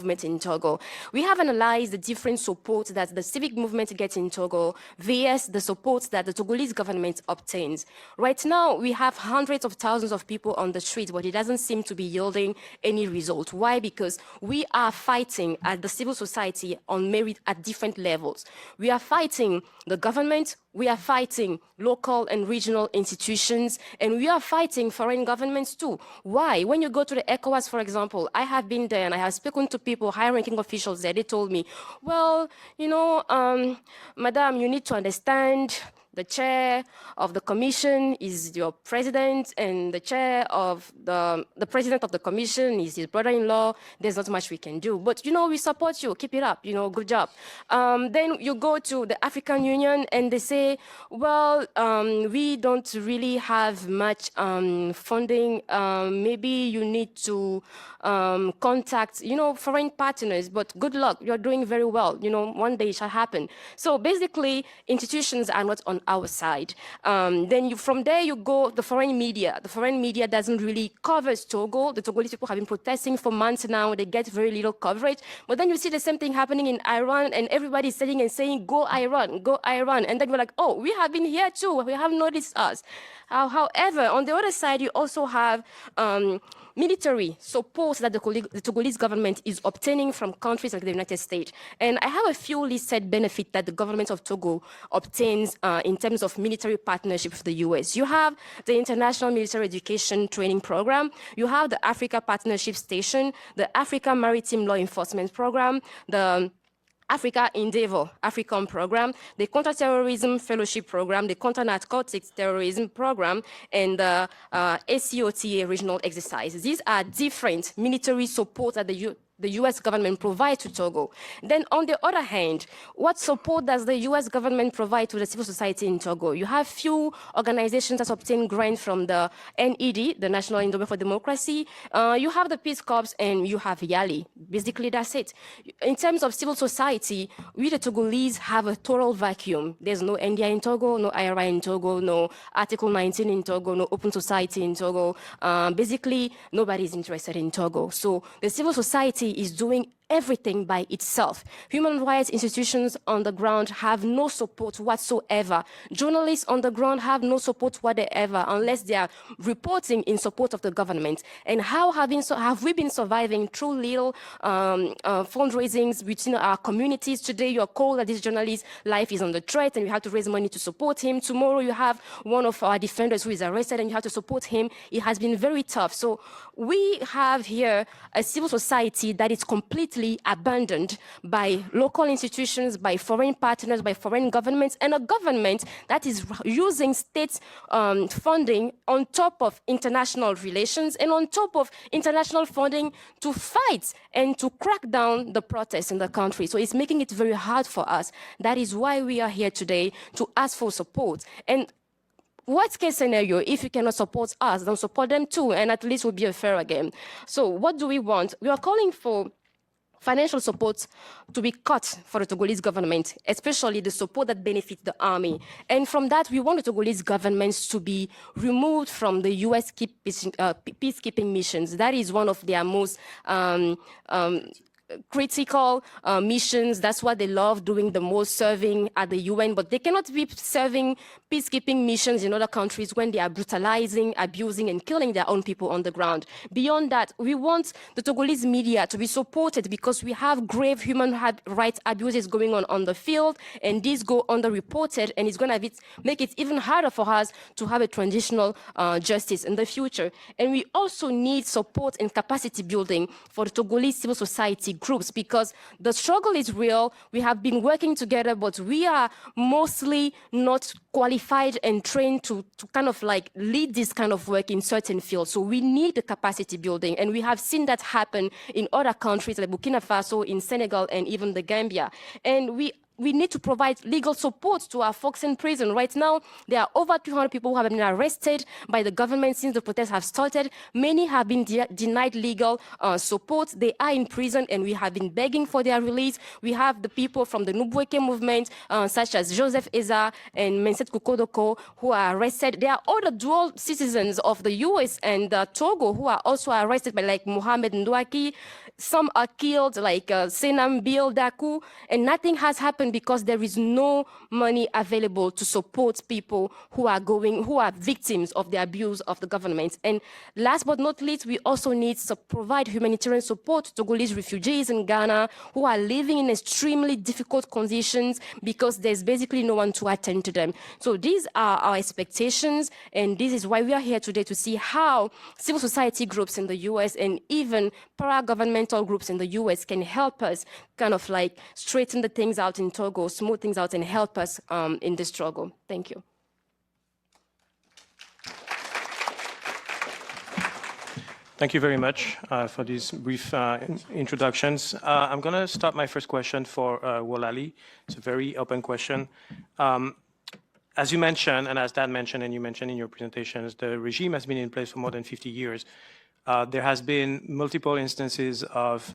movement in Togo. We have analyzed the different support that the civic movement gets in Togo vs the support that the Togolese government obtains. Right now, we have hundreds of thousands of people on the street, but it doesn't seem to be yielding any result. Why? Because we are fighting at the civil society on merit at different levels. We are fighting the government, we are fighting local and regional institutions, and we are fighting foreign governments too. Why? When you go to the ECOWAS, for example, I have been there and I have spoken to people, high-ranking officials there. They told me, well, you know, madam, you need to understand the chair of the commission is your president, and the chair of the president of the commission is his brother-in-law. There's not much we can do. But, you know, we support you. Keep it up. You know, good job. Then you go to the African Union and they say, well, we don't really have much funding. Maybe you need to contact, you know, foreign partners. But good luck. You're doing very well. You know, one day it shall happen. So basically, institutions are not on our side. Then from there you go the foreign media. The foreign media doesn't really cover Togo. The Togolese people have been protesting for months now. They get very little coverage. But then you see the same thing happening in Iran, and everybody's sitting and saying, go Iran, go Iran. And then we're like, oh, we have been here too. We have noticed us. However, on the other side, you also have military support that the Togolese government is obtaining from countries like the United States. And I have a few listed benefits that the government of Togo obtains in terms of military partnership with the US. You have the International Military Education Training Program. You have the Africa Partnership Station, the Africa Maritime Law Enforcement Program, the Africa Endeavor, AFRICOM program, the Counterterrorism Fellowship program, the Counter-Narcotics Terrorism program, and the ACOTA regional exercises. These are different military support that the US government provides to Togo. Then on the other hand, what support does the US government provide to the civil society in Togo? You have few organizations that obtain grants from the NED, the National Endowment for Democracy. You have the Peace Corps and you have YALI. Basically, that's it. In terms of civil society, we the Togolese have a total vacuum. There's no NDI in Togo, no IRI in Togo, no Article 19 in Togo, no Open Society in Togo. Basically, nobody's interested in Togo. So the civil society is doing everything by itself. Human rights institutions on the ground have no support whatsoever. Journalists on the ground have no support whatever unless they are reporting in support of the government. And how have we been surviving through little fundraisings within our communities? Today you're called that this journalist's life is under threat and you have to raise money to support him. Tomorrow you have one of our defenders who is arrested and you have to support him. It has been very tough. So we have here a civil society that is completely abandoned by local institutions, by foreign partners, by foreign governments, and a government that is using state funding on top of international relations and on top of international funding to fight and to crack down the protests in the country. So it's making it very hard for us. That is why we are here today to ask for support. And worst case scenario, if you cannot support us, then support them too, and at least we'll be a fairer game. So what do we want? We are calling for financial support to be cut for the Togolese government, especially the support that benefits the army. And from that, we want the Togolese governments to be removed from the US peacekeeping missions. That is one of their most critical missions. That's what they love doing the most, serving at the UN, but they cannot be serving peacekeeping missions in other countries when they are brutalizing, abusing, and killing their own people on the ground. Beyond that, we want the Togolese media to be supported because we have grave human rights abuses going on the field, and these go underreported, and it's going to make it even harder for us to have a transitional justice in the future. And we also need support and capacity building for the Togolese civil society groups because the struggle is real. We have been working together, but we are mostly not qualified and trained to kind of like lead this kind of work in certain fields. So we need the capacity building, and we have seen that happen in other countries like Burkina Faso, in Senegal, and even the Gambia. And we we need to provide legal support to our folks in prison. Right now, there are over 200 people who have been arrested by the government since the protests have started. Many have been denied legal support. They are in prison, and we have been begging for their release. We have the people from the Nubweke movement, such as Joseph Eza and Menset Kukodoko, who are arrested. There are other dual citizens of the US and Togo who are also arrested by like Mohamed Ndouaki. Some are killed, like Senam Bill Daku, and nothing has happened because there is no money available to support people who are victims of the abuse of the government. And last but not least, we also need to provide humanitarian support to Togolese refugees in Ghana who are living in extremely difficult conditions because there's basically no one to attend to them. So these are our expectations, and this is why we are here today to see how civil society groups in the US and even para-governmental groups in the US can help us kind of like straighten the things out in Togo, smooth things out, and help us in this struggle. Thank you. Thank you very much for these brief introductions. I'm going to start my first question for Wolali. It's a very open question. As you mentioned, and as Dan mentioned, and you mentioned in your presentations, the regime has been in place for more than 50 years. There has been multiple instances of